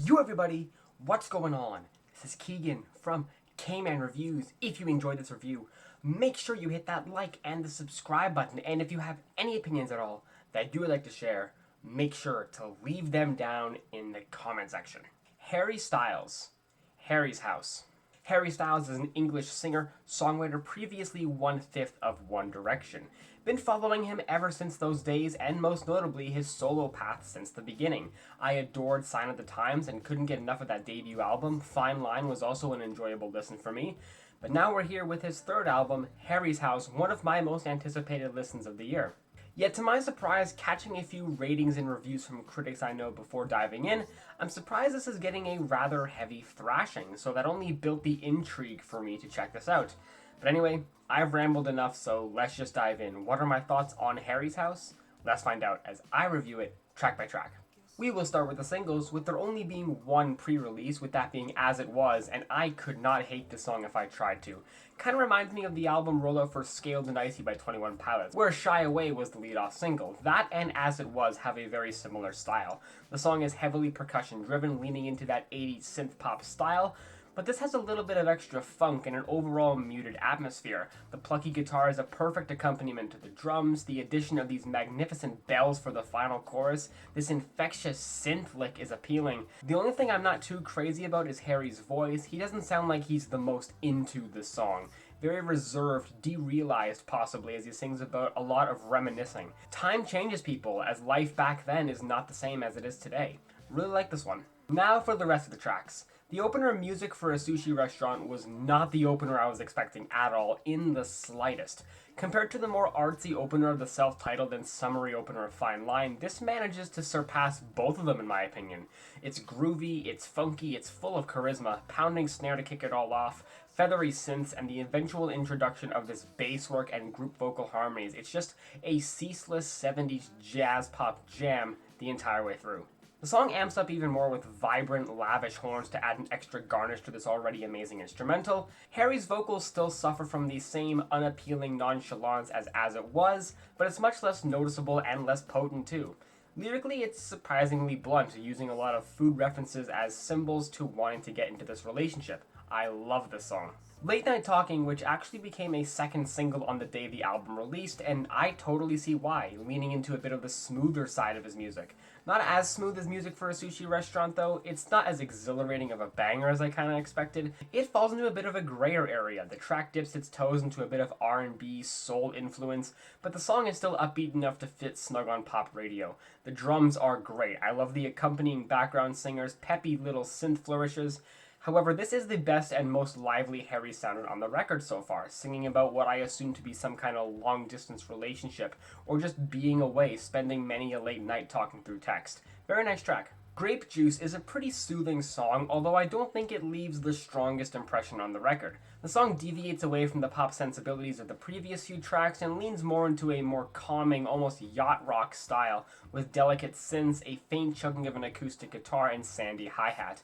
Yo everybody, what's going on? This is Keegan from Kman Reviews. If you enjoyed this review, make sure you hit that like and the subscribe button. And if you have any opinions at all that you would like to share, make sure to leave them down in the comment section. Harry Styles, Harry's House. Harry Styles is an English singer, songwriter, previously one-fifth of One Direction. Been following him ever since those days, and most notably his solo path since the beginning. I adored Sign of the Times and couldn't get enough of that debut album. Fine Line was also an enjoyable listen for me. But now we're here with his third album, Harry's House, one of my most anticipated listens of the year. Yet to my surprise, catching a few ratings and reviews from critics I know before diving in, I'm surprised this is getting a rather heavy thrashing, so that only built the intrigue for me to check this out. But anyway, I've rambled enough, so let's just dive in. What are my thoughts on Harry's House? Let's find out as I review it track by track. We will start with the singles, with there only being one pre-release, with that being As It Was, and I could not hate this song if I tried to. Kinda reminds me of the album rollout for Scaled and Nicey by 21 Pilots, where Shy Away was the lead-off single. That and As It Was have a very similar style. The song is heavily percussion-driven, leaning into that 80s synth-pop style, but this has a little bit of extra funk and an overall muted atmosphere. The plucky guitar is a perfect accompaniment to the drums, the addition of these magnificent bells for the final chorus, this infectious synth lick is appealing. The only thing I'm not too crazy about is Harry's voice. He doesn't sound like he's the most into this song. Very reserved, derealized possibly, as he sings about a lot of reminiscing. Time changes people, as life back then is not the same as it is today. Really like this one. Now for the rest of the tracks. The opener music for a sushi restaurant was not the opener I was expecting at all, in the slightest. Compared to the more artsy opener of the self-titled and summary opener of Fine Line, this manages to surpass both of them in my opinion. It's groovy, it's funky, it's full of charisma, pounding snare to kick it all off, feathery synths, and the eventual introduction of this bass work and group vocal harmonies. It's just a ceaseless 70s jazz pop jam the entire way through. The song amps up even more with vibrant, lavish horns to add an extra garnish to this already amazing instrumental. Harry's vocals still suffer from the same unappealing nonchalance as It Was, but it's much less noticeable and less potent too. Lyrically, it's surprisingly blunt, using a lot of food references as symbols to wanting to get into this relationship. I love this song. Late Night Talking, which actually became a second single on the day the album released, and I totally see why, leaning into a bit of the smoother side of his music. Not as smooth as music for a sushi restaurant though, it's not as exhilarating of a banger as I kinda expected. It falls into a bit of a grayer area. The track dips its toes into a bit of R&B, soul influence, but the song is still upbeat enough to fit snug on pop radio. The drums are great. I love the accompanying background singers, peppy little synth flourishes. However, this is the best and most lively Harry sounded on the record so far, singing about what I assume to be some kind of long-distance relationship, or just being away, spending many a late night talking through text. Very nice track. Grape Juice is a pretty soothing song, although I don't think it leaves the strongest impression on the record. The song deviates away from the pop sensibilities of the previous few tracks and leans more into a more calming, almost yacht rock style, with delicate synths, a faint chugging of an acoustic guitar, and sandy hi-hat.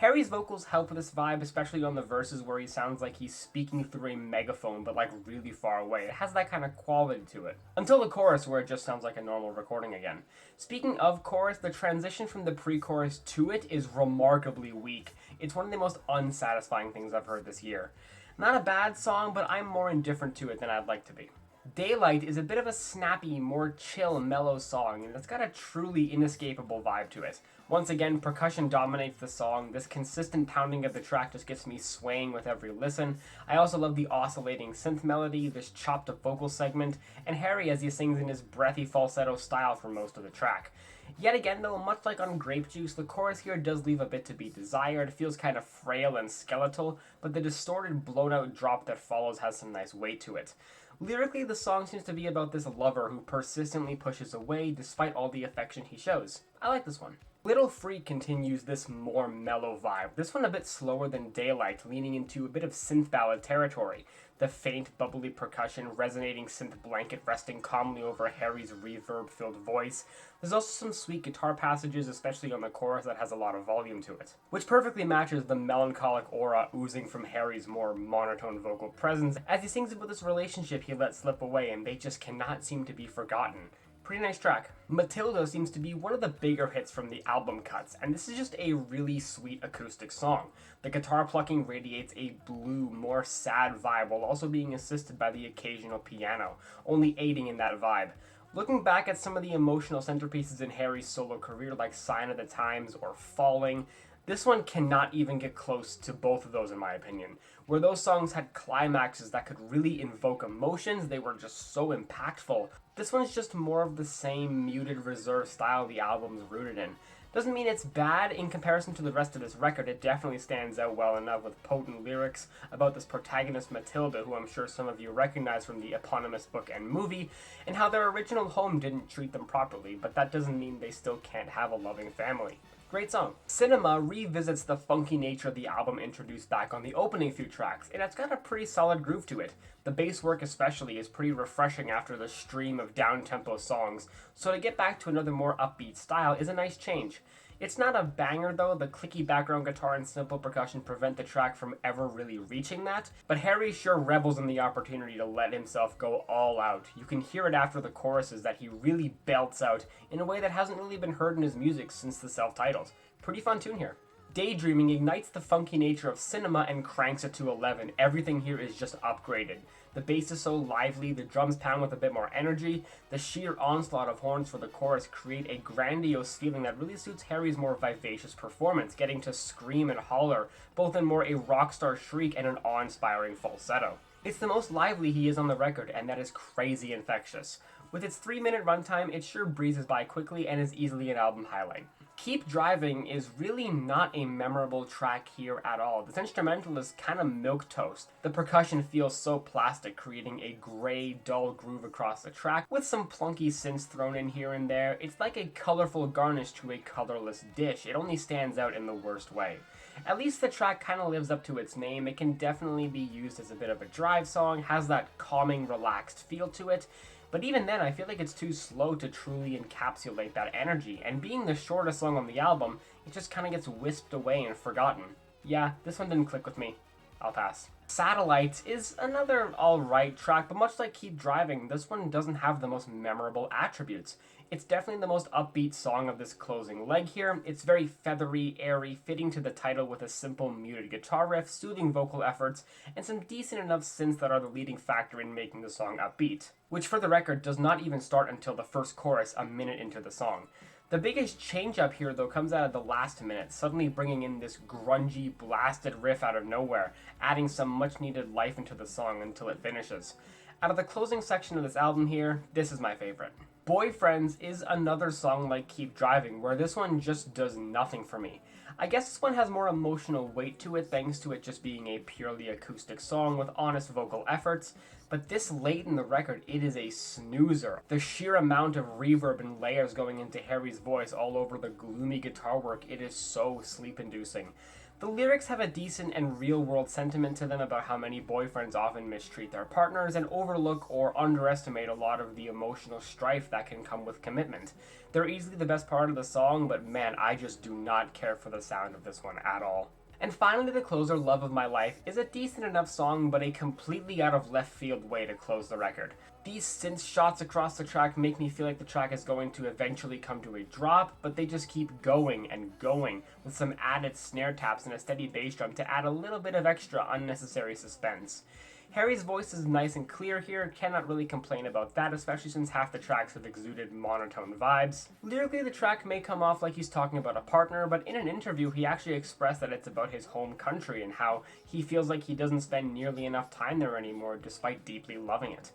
Harry's vocals help with this vibe, especially on the verses where he sounds like he's speaking through a megaphone, but like really far away. It has that kind of quality to it. Until the chorus, where it just sounds like a normal recording again. Speaking of chorus, the transition from the pre-chorus to it is remarkably weak. It's one of the most unsatisfying things I've heard this year. Not a bad song, but I'm more indifferent to it than I'd like to be. Daylight is a bit of a snappy, more chill, mellow song, and it's got a truly inescapable vibe to it. Once again, percussion dominates the song. This consistent pounding of the track just gets me swaying with every listen. I also love the oscillating synth melody, this chopped up vocal segment, and Harry as he sings in his breathy falsetto style for most of the track. Yet again though, much like on Grape Juice, the chorus here does leave a bit to be desired. It feels kind of frail and skeletal, but the distorted, blown out drop that follows has some nice weight to it. Lyrically, the song seems to be about this lover who persistently pushes away despite all the affection he shows. I like this one. Little Freak continues this more mellow vibe. This one a bit slower than Daylight, leaning into a bit of synth ballad territory. The faint, bubbly percussion, resonating synth blanket resting calmly over Harry's reverb-filled voice. There's also some sweet guitar passages, especially on the chorus, that has a lot of volume to it, which perfectly matches the melancholic aura oozing from Harry's more monotone vocal presence as he sings about this relationship he let slip away and they just cannot seem to be forgotten. Pretty nice track. Matilda seems to be one of the bigger hits from the album cuts, and this is just a really sweet acoustic song. The guitar plucking radiates a blue, more sad vibe while also being assisted by the occasional piano, only aiding in that vibe. Looking back at some of the emotional centerpieces in Harry's solo career like Sign of the Times or Falling, this one cannot even get close to both of those in my opinion. Where those songs had climaxes that could really invoke emotions, they were just so impactful. This one's just more of the same muted, reserved style the album's rooted in. Doesn't mean it's bad in comparison to the rest of this record. It definitely stands out well enough with potent lyrics about this protagonist Matilda, who I'm sure some of you recognize from the eponymous book and movie, and how their original home didn't treat them properly, but that doesn't mean they still can't have a loving family. Great song. Cinema revisits the funky nature of the album introduced back on the opening few tracks, and it's got a pretty solid groove to it. The bass work especially is pretty refreshing after the stream of down-tempo songs, so to get back to another more upbeat style is a nice change. It's not a banger though, the clicky background guitar and simple percussion prevent the track from ever really reaching that, but Harry sure revels in the opportunity to let himself go all out. You can hear it after the choruses that he really belts out in a way that hasn't really been heard in his music since the self-titles. Pretty fun tune here. Daydreaming ignites the funky nature of Cinema and cranks it to 11. Everything here is just upgraded. The bass is so lively, the drums pound with a bit more energy, the sheer onslaught of horns for the chorus create a grandiose feeling that really suits Harry's more vivacious performance, getting to scream and holler, both in more a rock star shriek and an awe-inspiring falsetto. It's the most lively he is on the record, and that is crazy infectious. With its 3-minute runtime, it sure breezes by quickly and is easily an album highlight. Keep Driving is really not a memorable track here at all. This instrumental is kind of milquetoast. The percussion feels so plastic, creating a gray, dull groove across the track, with some plunky synths thrown in here and there. It's like a colorful garnish to a colorless dish. It only stands out in the worst way. At least the track kind of lives up to its name. It can definitely be used as a bit of a drive song, has that calming, relaxed feel to it. But even then, I feel like it's too slow to truly encapsulate that energy, and being the shortest song on the album, it just kind of gets whisked away and forgotten. Yeah, this one didn't click with me. I'll pass. Satellites is another alright track, but much like Keep Driving, this one doesn't have the most memorable attributes. It's definitely the most upbeat song of this closing leg here. It's very feathery, airy, fitting to the title with a simple muted guitar riff, soothing vocal efforts, and some decent enough synths that are the leading factor in making the song upbeat. Which for the record does not even start until the first chorus a minute into the song. The biggest change up here though comes out of the last minute, suddenly bringing in this grungy, blasted riff out of nowhere, adding some much needed life into the song until it finishes. Out of the closing section of this album here, this is my favorite. Boyfriends is another song like Keep Driving, where this one just does nothing for me. I guess this one has more emotional weight to it thanks to it just being a purely acoustic song with honest vocal efforts, but this late in the record, it is a snoozer. The sheer amount of reverb and layers going into Harry's voice all over the gloomy guitar work, it is so sleep-inducing. The lyrics have a decent and real-world sentiment to them about how many boyfriends often mistreat their partners and overlook or underestimate a lot of the emotional strife that can come with commitment. They're easily the best part of the song, but man, I just do not care for the sound of this one at all. And finally, the closer, Love of My Life, is a decent enough song, but a completely out of left field way to close the record. These synth shots across the track make me feel like the track is going to eventually come to a drop, but they just keep going and going, with some added snare taps and a steady bass drum to add a little bit of extra unnecessary suspense. Harry's voice is nice and clear here, cannot really complain about that, especially since half the tracks have exuded monotone vibes. Lyrically, the track may come off like he's talking about a partner, but in an interview he actually expressed that it's about his home country and how he feels like he doesn't spend nearly enough time there anymore despite deeply loving it.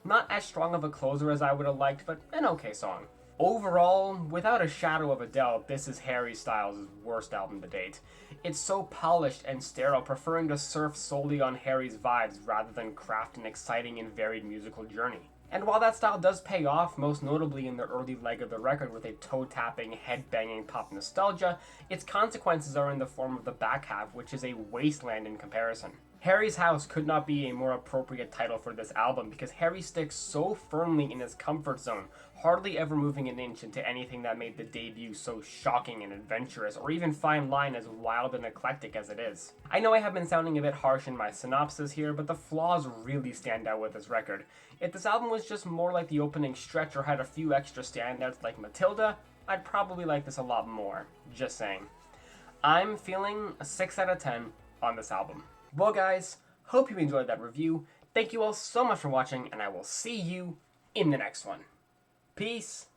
Not as strong of a closer as I would have liked, but an okay song. Overall, without a shadow of a doubt, this is Harry Styles' worst album to date. It's so polished and sterile, preferring to surf solely on Harry's vibes rather than craft an exciting and varied musical journey. And while that style does pay off, most notably in the early leg of the record with a toe-tapping, head-banging pop nostalgia, its consequences are in the form of the back half, which is a wasteland in comparison. Harry's House could not be a more appropriate title for this album because Harry sticks so firmly in his comfort zone, hardly ever moving an inch into anything that made the debut so shocking and adventurous, or even fine line as wild and eclectic as it is. I know I have been sounding a bit harsh in my synopsis here, but the flaws really stand out with this record. If this album was just more like the opening stretch or had a few extra standouts like Matilda, I'd probably like this a lot more. Just saying. I'm feeling a 6 out of 10 on this album. Well guys, hope you enjoyed that review. Thank you all so much for watching, and I will see you in the next one. Peace.